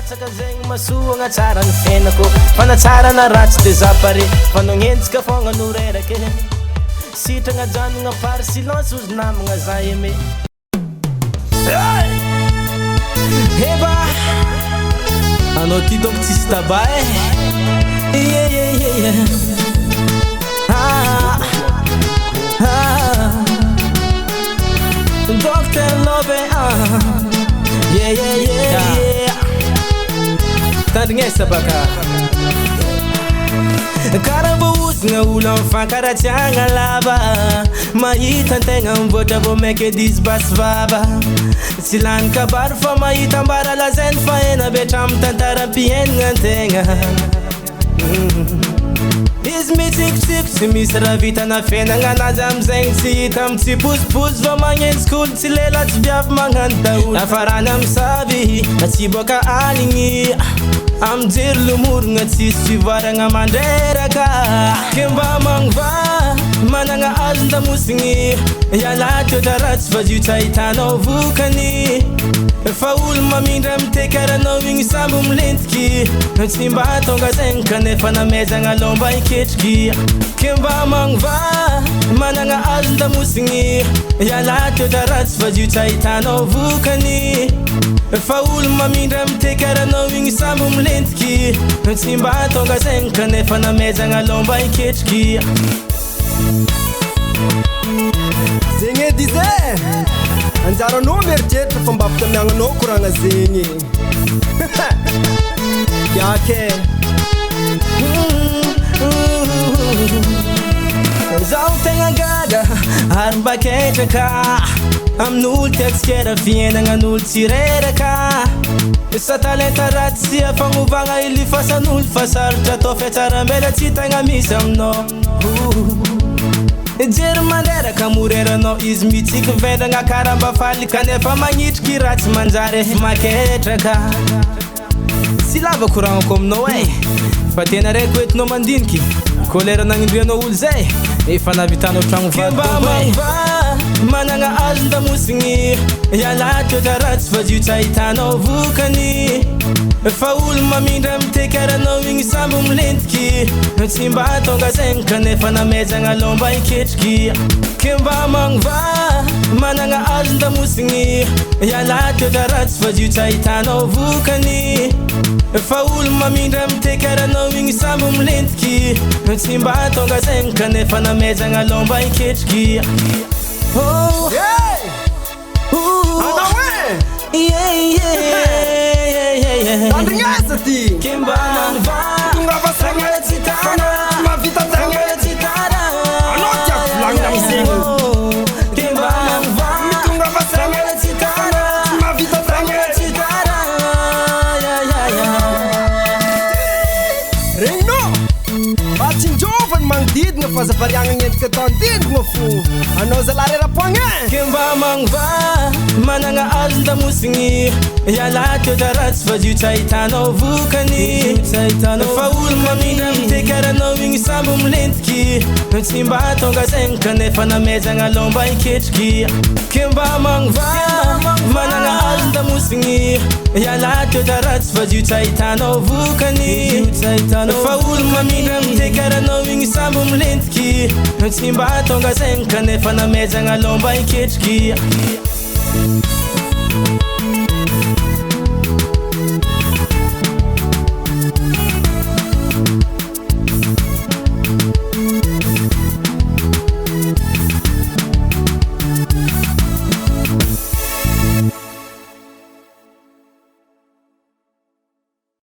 latsaka zegny masoagna tsara ny fiainako fanatsarana ratsy de zapare fanongentsika fogna no rerake sitragna janogna par silence ozy namagna za aimé heba anao ty donc tsisy taba Dr. Love Tandrignesa baka Karamba usna olo mifankaratsiagna lava mahita antegna mivoatra vo maiky disbasy vava tsy lany kabaro fa mahita ambara lazainy fa ena betra amy tantaram-piainagna antegna izy mitsikitsiko tsy misy raha vitana fiainagna anazy amizegny tsy hita amy tsy posiposy va magnenjikolo tsy lela tsy viavy magnano daolo afarany amy savy tsy boaka aligny amjery lomorogna tsisy fivoaragna mandreraka ke mba magnova managna azo ndamosigny ialaty otra ratsy fa zio tsy ahitanao vokany fa olo mamindra mitekeranao igny sambo milentiky tsy mba tonga zegny kanefa namezagna lomba iketriky ke mba magnova managna azo ndamosigny ialaty otra ratsy fa zio tsy ahitanao vokany fa olo mamindra mitekeranao igny sambo milentiky tsy mba tonga zegny kanefa namezagna lomba iketriky zegny edy zay anjaranao mieritreritra fa mba fitamiagnanao koragna zegny yake zaho tegna gaga ary mba ketraka amin'olo tiatsikera fiainagnan'olo tsy reraka sa talenta ratsy sy afagnovagna ilifasan'olo fa sarotra atao fiatsarambela tsy tegna misy aminao jery mandreraka moreranao izy mitsiky vendragna karamba faly kanefa magnitriky ratsy manjary maketraka tsy lava koragnako aminao fa tena raiky hoentinao mandiniky kolera nagnindrianao olo zay efa navitanao tragno vadomba managna azo ndamosigny ialaty otra ratsy fa zio tsy ahitanao vokany fa olo mamindra mitekeranao igny sambo milentiky tsy mba tonga zegny kanefa namezagna lomba iketriky ke mba magnova managna azo ndamosigny ialaty otra ratsy fa zio tsy ahitanao vokany fa olo mamindra mitekeranao igny sambo milentiky tsy mba tonga zegny kanefa namezagna lomba iketriky Tandrignesa ty Kimba tonga fa sagna tsitana mavita tagna tsitana anao tiako volagna amizegny Kimba tonga fa sagna tsitana mavita tagna tsitana regninao atsinjovany magnodidina fa zavariagna endrika tandindigna fo anao zalarera-poagna Kimba magnova managna azo ndamosigny ialaty otra ratsy fa zio tsy ahitanao vokany fa olo mamindra mitekeranao igny sambo milentiky tsy mba tonga zegny kanefa namezagna lomba iketriky ke mba magnova managna azo ndamosigny ialaty otra ratsy fa zio tsy ahitanao vokany fa olo mamindra mitekeranao igny sambo milentiky tsy mba tonga zegny kanefa namezagna lomba iketriky